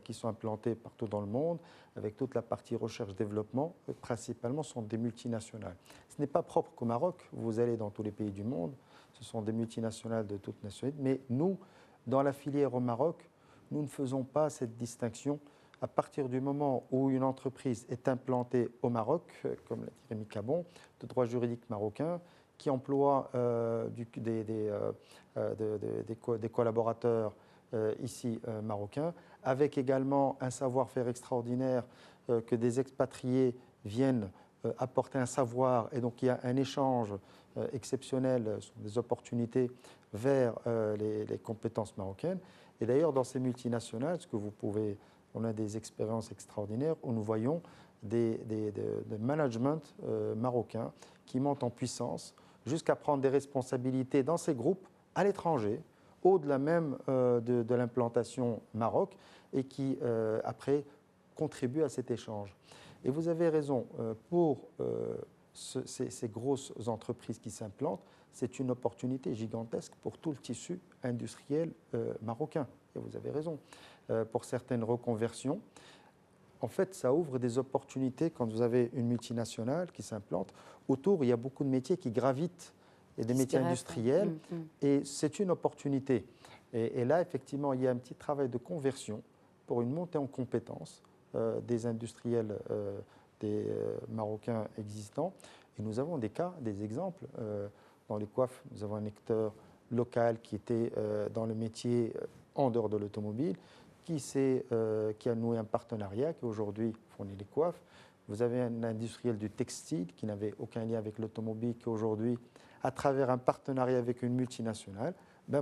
qui sont implantés partout dans le monde, avec toute la partie recherche-développement, principalement sont des multinationales. Ce n'est pas propre qu'au Maroc, vous allez dans tous les pays du monde, ce sont des multinationales de toute nationalité, mais nous, dans la filière au Maroc, nous ne faisons pas cette distinction. À partir du moment où une entreprise est implantée au Maroc, comme l'a dit Rémy Cabon, de droit juridique marocain, qui emploie des collaborateurs ici marocains, avec également un savoir-faire extraordinaire que des expatriés viennent apporter un savoir, et donc il y a un échange exceptionnelles, sont des opportunités vers les compétences marocaines. Et d'ailleurs, dans ces multinationales, on a des expériences extraordinaires où nous voyons des management marocains qui montent en puissance jusqu'à prendre des responsabilités dans ces groupes à l'étranger, au-delà même de l'implantation Maroc, et qui, après, contribuent à cet échange. Et vous avez raison, pour ces grosses entreprises qui s'implantent, c'est une opportunité gigantesque pour tout le tissu industriel marocain. Et vous avez raison. Pour certaines reconversions, en fait, ça ouvre des opportunités quand vous avez une multinationale qui s'implante. Autour, il y a beaucoup de métiers qui gravitent, et des métiers industriels, et c'est une opportunité. Et là, effectivement, il y a un petit travail de conversion pour une montée en compétences des industriels des Marocains existants. Et nous avons des cas, des exemples. Dans les coiffes, nous avons un acteur local qui était dans le métier en dehors de l'automobile, qui a noué un partenariat, qui aujourd'hui fournit les coiffes. Vous avez un industriel du textile qui n'avait aucun lien avec l'automobile, qui aujourd'hui, à travers un partenariat avec une multinationale,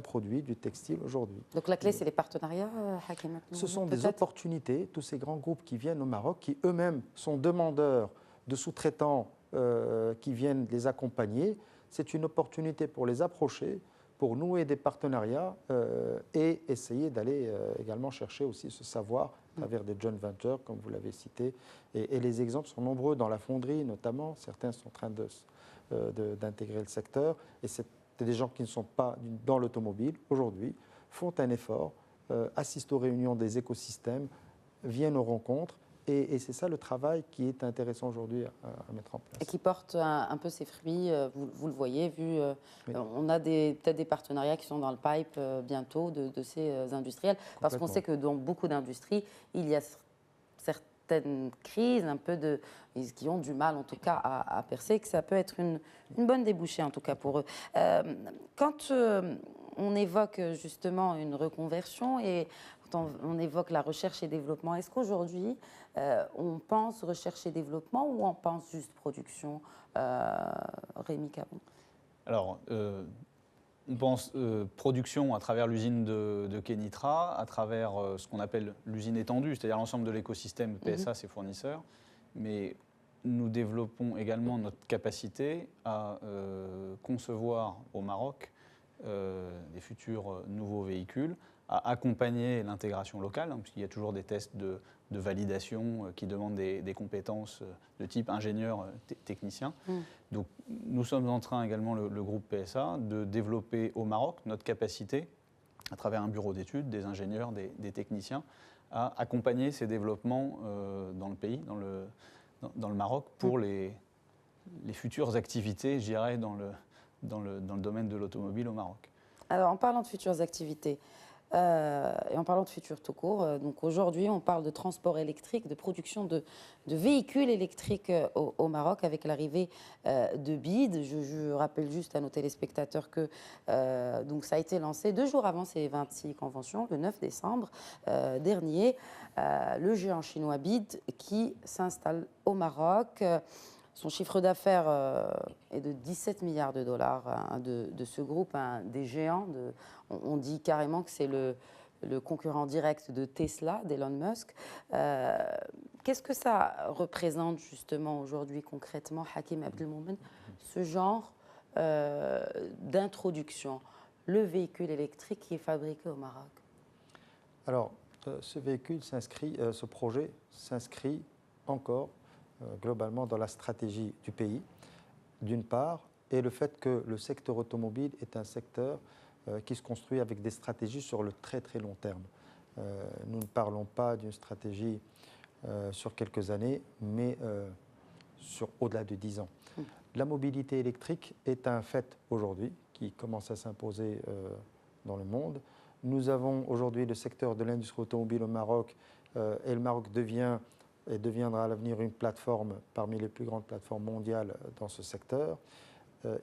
produit du textile aujourd'hui. Donc la clé, c'est les partenariats, Hakim? Ce sont des opportunités, tous ces grands groupes qui viennent au Maroc, qui eux-mêmes sont demandeurs de sous-traitants qui viennent les accompagner. C'est une opportunité pour les approcher, pour nouer des partenariats et essayer d'aller également chercher aussi ce savoir à travers des joint ventures, comme vous l'avez cité. Et les exemples sont nombreux dans la fonderie, notamment. Certains sont en train d'intégrer le secteur. Et c'est des gens qui ne sont pas dans l'automobile, aujourd'hui, font un effort, assistent aux réunions des écosystèmes, viennent aux rencontres. Et c'est ça le travail qui est intéressant aujourd'hui à mettre en place. Et qui porte un peu ses fruits, vous le voyez, oui. On a peut-être des partenariats qui sont dans le pipe bientôt de ces industriels. Parce qu'on sait que dans beaucoup d'industries, il y a certaines crises, qui ont du mal en tout cas à percer, que ça peut être une bonne débouchée en tout cas pour eux. Quand on évoque justement une reconversion et on évoque la recherche et développement, est-ce qu'aujourd'hui on pense recherche et développement ou on pense juste production, Rémi Cabon? Alors, on pense production à travers l'usine de Kenitra, à travers ce qu'on appelle l'usine étendue, c'est-à-dire l'ensemble de l'écosystème PSA, ses fournisseurs. Mais nous développons également notre capacité à concevoir au Maroc des futurs nouveaux véhicules, à accompagner l'intégration locale, puisqu'il y a toujours des tests de validation qui demandent des compétences de type ingénieur technicien. Donc nous sommes en train également, le groupe PSA, de développer au Maroc notre capacité, à travers un bureau d'études, des ingénieurs, des techniciens, à accompagner ces développements dans le pays, dans le Maroc, pour les futures activités, je dirais, dans le domaine de l'automobile au Maroc. Alors, en parlant de futures activités, et en parlant de futur tout court, donc aujourd'hui on parle de transport électrique, de production de véhicules électriques au Maroc avec l'arrivée de BID. Je rappelle juste à nos téléspectateurs que donc ça a été lancé 2 jours avant ces 26 conventions, le 9 décembre dernier, le géant chinois BID qui s'installe au Maroc. Son chiffre d'affaires est de 17 milliards de dollars de ce groupe, des géants. On dit carrément que c'est le concurrent direct de Tesla, d'Elon Musk. Qu'est-ce que ça représente justement aujourd'hui concrètement, Hakim Abdelmoumen, ce genre d'introduction, le véhicule électrique qui est fabriqué au Maroc? Alors, ce projet s'inscrit encore globalement dans la stratégie du pays, d'une part, et le fait que le secteur automobile est un secteur qui se construit avec des stratégies sur le très très long terme. Nous ne parlons pas d'une stratégie sur quelques années, mais sur au-delà de 10 ans. La mobilité électrique est un fait aujourd'hui qui commence à s'imposer dans le monde. Nous avons aujourd'hui le secteur de l'industrie automobile au Maroc et le Maroc deviendra à l'avenir une plateforme parmi les plus grandes plateformes mondiales dans ce secteur.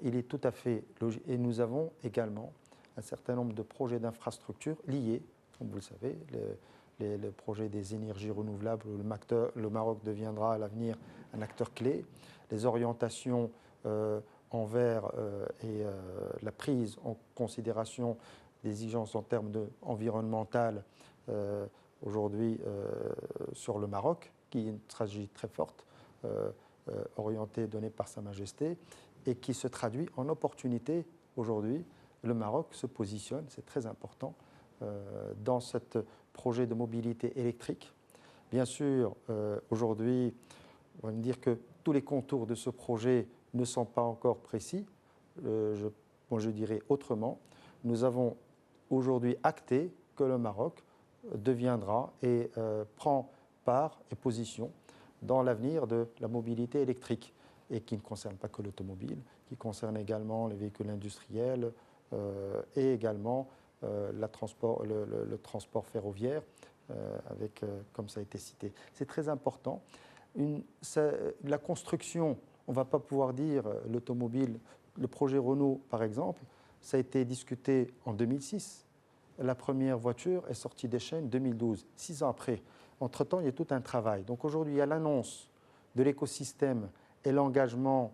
Il est tout à fait logique. Et nous avons également un certain nombre de projets d'infrastructures liés, comme vous le savez, le projet des énergies renouvelables où le Maroc deviendra à l'avenir un acteur clé, les orientations envers la prise en considération des exigences en termes environnementales aujourd'hui sur le Maroc, qui est une stratégie très forte, orientée, donnée par Sa Majesté, et qui se traduit en opportunité aujourd'hui. Le Maroc se positionne, c'est très important, dans ce projet de mobilité électrique. Bien sûr, aujourd'hui, on va me dire que tous les contours de ce projet ne sont pas encore précis. Je dirais autrement. Nous avons aujourd'hui acté que le Maroc deviendra et prend part et position dans l'avenir de la mobilité électrique, et qui ne concerne pas que l'automobile, qui concerne également les véhicules industriels et également le transport ferroviaire, comme ça a été cité. C'est très important. La construction, on ne va pas pouvoir dire l'automobile, le projet Renault par exemple, ça a été discuté en 2006. La première voiture est sortie des chaînes en 2012, 6 ans après. Entre-temps, il y a tout un travail. Donc aujourd'hui, il y a l'annonce de l'écosystème et l'engagement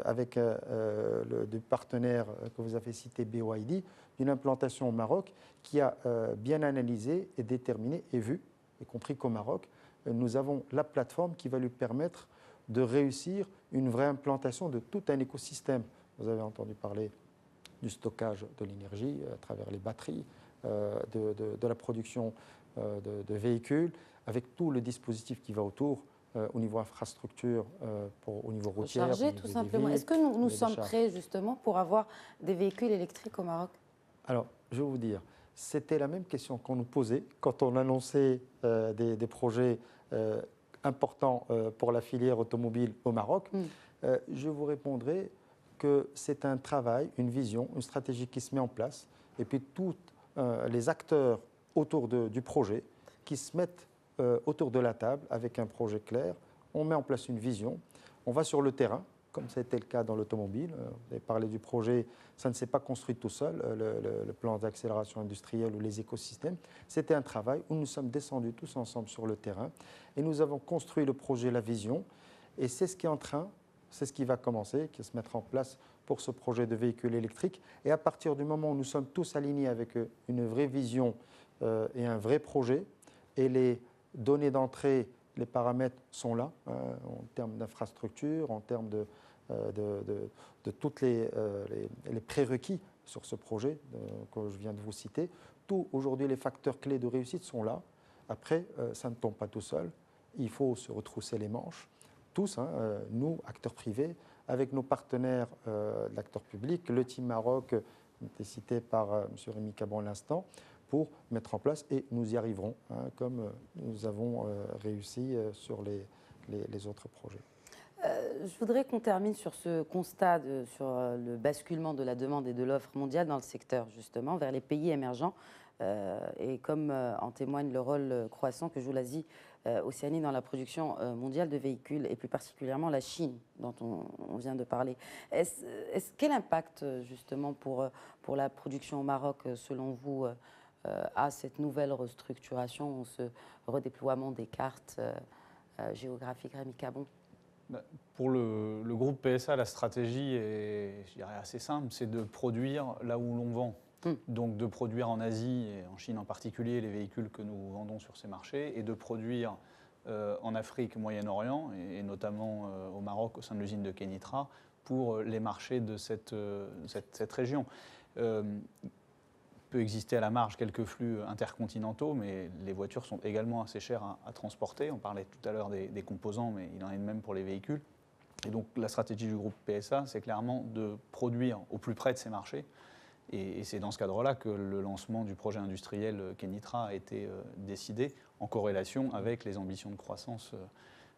avec du partenaire que vous avez cité, BYD, d'une implantation au Maroc qui a bien analysé et déterminé et vu, y compris qu'au Maroc, nous avons la plateforme qui va lui permettre de réussir une vraie implantation de tout un écosystème. Vous avez entendu parler du stockage de l'énergie à travers les batteries, de la production de véhicules, avec tout le dispositif qui va autour au niveau infrastructure, au niveau routier. Charger tout simplement. Est-ce que nous sommes prêts justement pour avoir des véhicules électriques au Maroc? Alors, je vais vous dire, c'était la même question qu'on nous posait quand on annonçait des projets importants pour la filière automobile au Maroc. Je vous répondrai que c'est un travail, une vision, une stratégie qui se met en place, et puis tous les acteurs autour du projet qui se mettent autour de la table avec un projet clair. On met en place une vision, on va sur le terrain, comme ça a été le cas dans l'automobile. Vous avez parlé du projet, ça ne s'est pas construit tout seul, le plan d'accélération industrielle ou les écosystèmes. C'était un travail où nous sommes descendus tous ensemble sur le terrain et nous avons construit le projet, la vision, et c'est ce qui est en train, c'est ce qui va commencer, qui va se mettre en place pour ce projet de véhicule électrique. Et à partir du moment où nous sommes tous alignés avec une vraie vision et un vrai projet, et les données d'entrée, les paramètres sont là, en termes d'infrastructure, en termes de tous les prérequis sur ce projet que je viens de vous citer. Tout, aujourd'hui, les facteurs clés de réussite sont là. Après, ça ne tombe pas tout seul. Il faut se retrousser les manches. Tous, nous, acteurs privés, avec nos partenaires, l'acteur public, le Team Maroc, été cité par M. Rémi Cabon à l'instant, pour mettre en place, et nous y arriverons, comme nous avons réussi sur les autres projets. Je voudrais qu'on termine sur ce constat, sur le basculement de la demande et de l'offre mondiale dans le secteur, justement, vers les pays émergents, et comme en témoigne le rôle croissant que joue l'Asie Océanie dans la production mondiale de véhicules, et plus particulièrement la Chine, dont on vient de parler. Quel impact, justement, pour la production au Maroc, selon vous, à cette nouvelle restructuration, ce redéploiement des cartes géographiques? Rémi Cabon. Pour le groupe PSA, la stratégie est, je dirais, assez simple, c'est de produire là où l'on vend. Donc de produire en Asie, et en Chine en particulier, les véhicules que nous vendons sur ces marchés, et de produire en Afrique, Moyen-Orient, et notamment au Maroc, au sein de l'usine de Kenitra, pour les marchés de cette région. Peut exister à la marge quelques flux intercontinentaux, mais les voitures sont également assez chères à transporter. On parlait tout à l'heure des composants, mais il en est de même pour les véhicules. Et donc la stratégie du groupe PSA, c'est clairement de produire au plus près de ces marchés. Et c'est dans ce cadre-là que le lancement du projet industriel Kenitra a été décidé, en corrélation avec les ambitions de croissance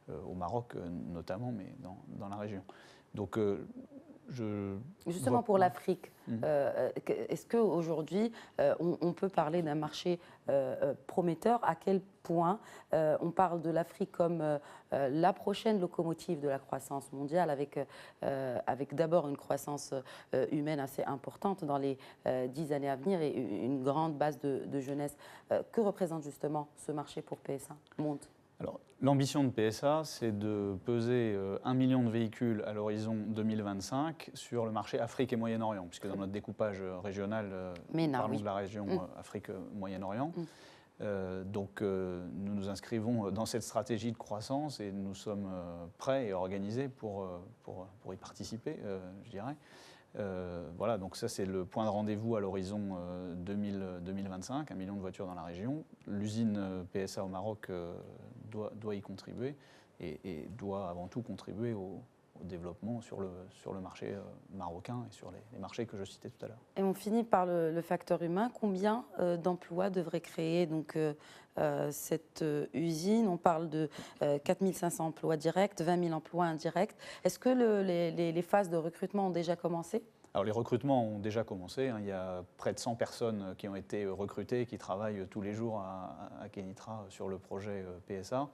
au Maroc notamment, mais dans la région. Donc justement pour l'Afrique, est-ce qu'aujourd'hui on peut parler d'un marché prometteur? À quel point on parle de l'Afrique comme la prochaine locomotive de la croissance mondiale, avec d'abord une croissance humaine assez importante dans les 10 années à venir et une grande base de jeunesse. Que représente justement ce marché pour PSA Monde? Alors, l'ambition de PSA, c'est de peser 1 million de véhicules à l'horizon 2025 sur le marché Afrique et Moyen-Orient, puisque dans notre découpage régional, nous parlons de la région Afrique-Moyen-Orient. Donc, nous nous inscrivons dans cette stratégie de croissance et nous sommes prêts et organisés pour y participer, je dirais. Voilà, donc ça c'est le point de rendez-vous à l'horizon 2025, 1 million de voitures dans la région. L'usine PSA au Maroc doit y contribuer et doit avant tout contribuer au développement sur le marché marocain et sur les marchés que je citais tout à l'heure. Et on finit par le facteur humain. Combien d'emplois devrait créer donc, cette usine? On parle de 4 500 emplois directs, 20 000 emplois indirects. Est-ce que les phases de recrutement ont déjà commencé? Alors les recrutements ont déjà commencé. Il y a près de 100 personnes qui ont été recrutées et qui travaillent tous les jours à Kenitra sur le projet PSA.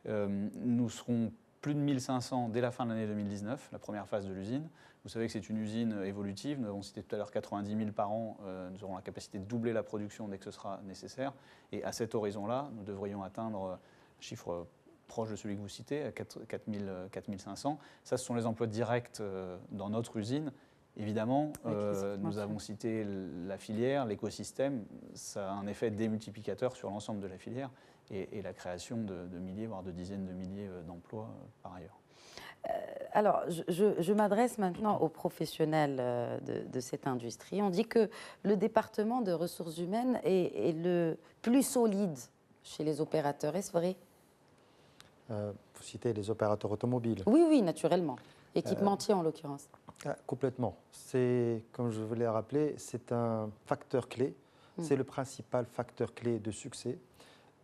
Nous serons plus de 1500 dès la fin de l'année 2019, la première phase de l'usine. Vous savez que c'est une usine évolutive. Nous avons cité tout à l'heure 90 000 par an. Nous aurons la capacité de doubler la production dès que ce sera nécessaire. Et à cet horizon-là, nous devrions atteindre un chiffre proche de celui que vous citez, à 4 500. Ça, ce sont les emplois directs dans notre usine. Évidemment, nous avons cité la filière, l'écosystème. Ça a un effet démultiplicateur sur l'ensemble de la filière et la création de milliers, voire de dizaines de milliers d'emplois par ailleurs. Alors, je m'adresse maintenant aux professionnels de cette industrie. On dit que le département de ressources humaines est le plus solide chez les opérateurs. Est-ce vrai? Vous citez les opérateurs automobiles. Oui, naturellement. Équipementiers en l'occurrence. Complètement. C'est, comme je voulais rappeler, c'est un facteur clé. C'est le principal facteur clé de succès.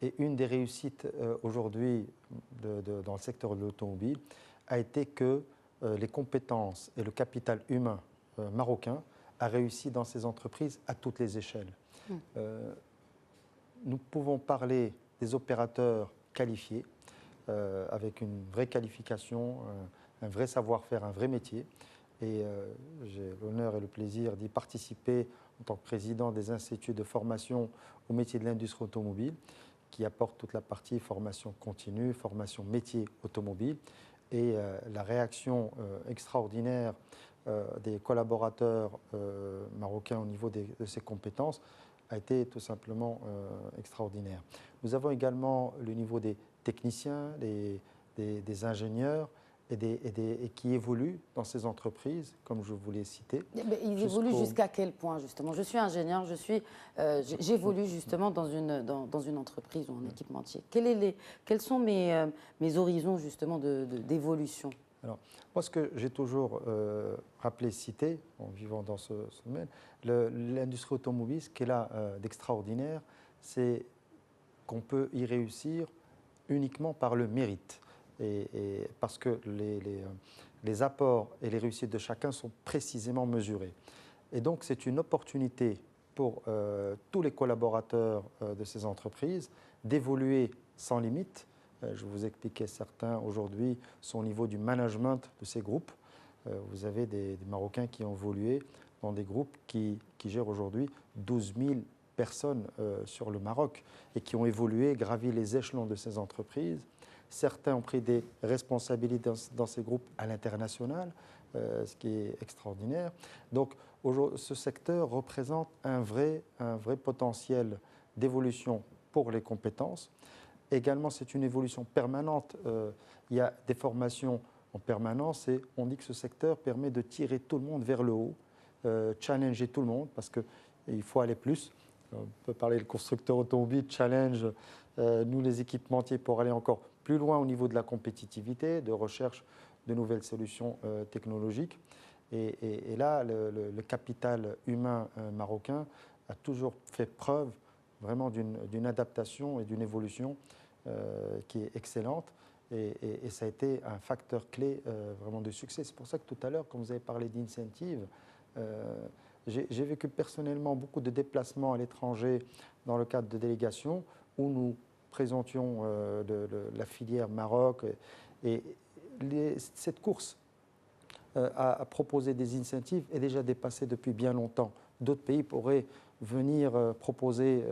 Et une des réussites aujourd'hui dans le secteur de l'automobile a été que les compétences et le capital humain marocain a réussi dans ces entreprises à toutes les échelles. Nous pouvons parler des opérateurs qualifiés, avec une vraie qualification, un vrai savoir-faire, un vrai métier. Et j'ai l'honneur et le plaisir d'y participer en tant que président des instituts de formation au métier de l'industrie automobile, qui apporte toute la partie formation continue, formation métier automobile. Et la réaction extraordinaire des collaborateurs marocains au niveau de ces compétences a été tout simplement extraordinaire. Nous avons également le niveau des techniciens, des ingénieurs, et qui évoluent dans ces entreprises, comme je vous l'ai cité. Ils évoluent jusqu'à quel point, justement? Je suis ingénieur, j'évolue justement dans une entreprise ou en équipementier. Quels sont mes horizons, justement, d'évolution? Alors, moi, ce que j'ai toujours rappelé, cité, en vivant dans ce domaine, l'industrie automobile, ce qu'elle a d'extraordinaire, c'est qu'on peut y réussir uniquement par le mérite. Et parce que les apports et les réussites de chacun sont précisément mesurés. Et donc, c'est une opportunité pour tous les collaborateurs de ces entreprises d'évoluer sans limite. Je vous expliquais certains aujourd'hui sont au niveau du management de ces groupes. Vous avez des Marocains qui ont évolué dans des groupes qui gèrent aujourd'hui 12 000 personnes sur le Maroc et qui ont évolué, gravi les échelons de ces entreprises. Certains ont pris des responsabilités dans ces groupes à l'international, ce qui est extraordinaire. Donc, ce secteur représente un vrai potentiel d'évolution pour les compétences. Également, c'est une évolution permanente. Il y a des formations en permanence et on dit que ce secteur permet de tirer tout le monde vers le haut, challenger tout le monde parce qu'il faut aller plus. On peut parler de constructeurs automobiles, challenge nous les équipementiers pour aller encore plus loin au niveau de la compétitivité, de recherche de nouvelles solutions technologiques. Et là, le capital humain marocain a toujours fait preuve vraiment d'une adaptation et d'une évolution qui est excellente. Et ça a été un facteur clé vraiment de succès. C'est pour ça que tout à l'heure, quand vous avez parlé d'incentives, j'ai vécu personnellement beaucoup de déplacements à l'étranger dans le cadre de délégations où nous présentions la filière Maroc. Et cette course à proposer des incentives est déjà dépassée depuis bien longtemps. D'autres pays pourraient venir proposer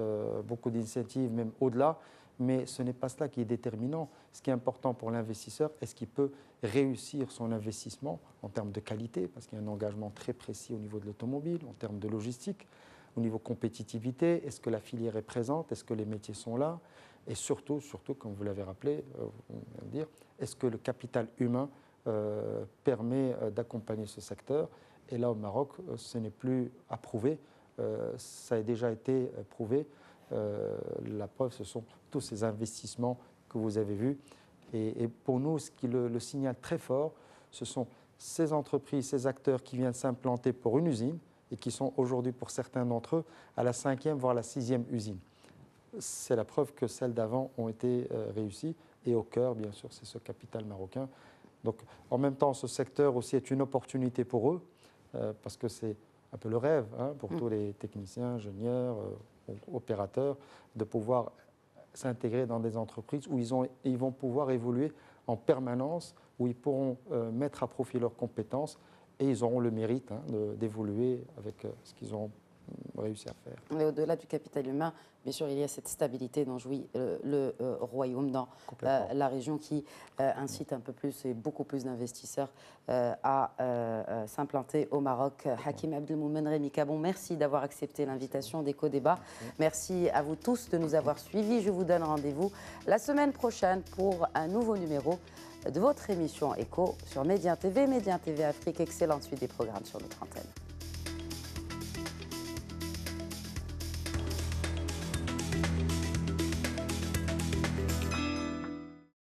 beaucoup d'initiatives, même au-delà, mais ce n'est pas cela qui est déterminant. Ce qui est important pour l'investisseur, est-ce qu'il peut réussir son investissement en termes de qualité, parce qu'il y a un engagement très précis au niveau de l'automobile, en termes de logistique, au niveau compétitivité, est-ce que la filière est présente, est-ce que les métiers sont là, et surtout, comme vous l'avez rappelé, est-ce que le capital humain permet d'accompagner ce secteur. Et là, au Maroc, ce n'est plus à prouver, ça a déjà été prouvé. La preuve, ce sont tous ces investissements que vous avez vus. Et pour nous, ce qui le signale très fort, ce sont ces entreprises, ces acteurs qui viennent s'implanter pour une usine et qui sont aujourd'hui, pour certains d'entre eux, à la 5e, voire la 6e usine. C'est la preuve que celles d'avant ont été réussies. Et au cœur, bien sûr, c'est ce capital marocain. Donc, en même temps, ce secteur aussi est une opportunité pour eux, parce que c'est un peu le rêve pour tous les techniciens, ingénieurs, opérateurs, de pouvoir s'intégrer dans des entreprises où ils vont pouvoir évoluer en permanence, où ils pourront mettre à profit leurs compétences et ils auront le mérite d'évoluer avec ce qu'ils ont réussi à faire. Mais au-delà du capital humain, bien sûr, il y a cette stabilité dont jouit le royaume dans la région qui incite un peu plus et beaucoup plus d'investisseurs à s'implanter au Maroc. Hakim Abdelmoumen, Rémi Cabon, merci d'avoir accepté l'invitation d'Eco-Débat. Merci à vous tous de nous avoir suivis. Je vous donne rendez-vous la semaine prochaine pour un nouveau numéro de votre émission Éco sur Média TV Afrique. Excellente suite des programmes sur notre antenne.